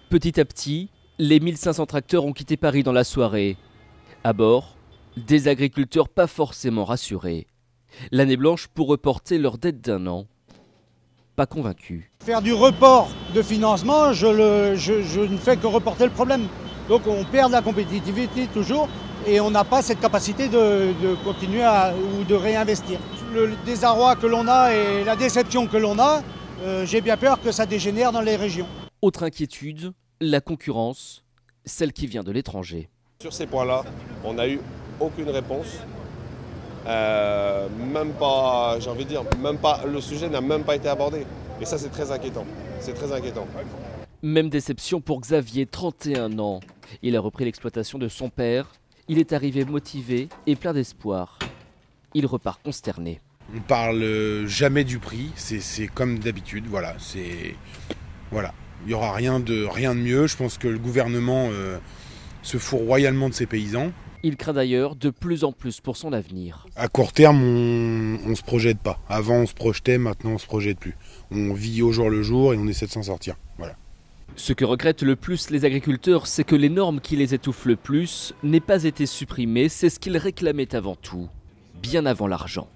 Petit à petit, les 1500 tracteurs ont quitté Paris dans la soirée. À bord, des agriculteurs pas forcément rassurés. L'année blanche pour reporter leur dette d'1 an. Pas convaincus. Faire du report de financement, je ne fais que reporter le problème. Donc on perd de la compétitivité toujours et on n'a pas cette capacité de continuer ou de réinvestir. Le désarroi que l'on a et la déception que l'on a, j'ai bien peur que ça dégénère dans les régions. Autre inquiétude, la concurrence, celle qui vient de l'étranger. Sur ces points-là, on n'a eu aucune réponse. Même pas, j'ai envie de dire, même pas, le sujet n'a même pas été abordé. Et ça, c'est très inquiétant. C'est très inquiétant. Même déception pour Xavier, 31 ans. Il a repris l'exploitation de son père. Il est arrivé motivé et plein d'espoir. Il repart consterné. On parle jamais du prix, c'est comme d'habitude, voilà. Il n'y aura rien de mieux. Je pense que le gouvernement se fout royalement de ses paysans. Il craint d'ailleurs de plus en plus pour son avenir. À court terme, on ne se projette pas. Avant, on se projetait, maintenant, on ne se projette plus. On vit au jour le jour et on essaie de s'en sortir. Voilà. Ce que regrettent le plus les agriculteurs, c'est que les normes qui les étouffent le plus n'aient pas été supprimées. C'est ce qu'ils réclamaient avant tout, bien avant l'argent.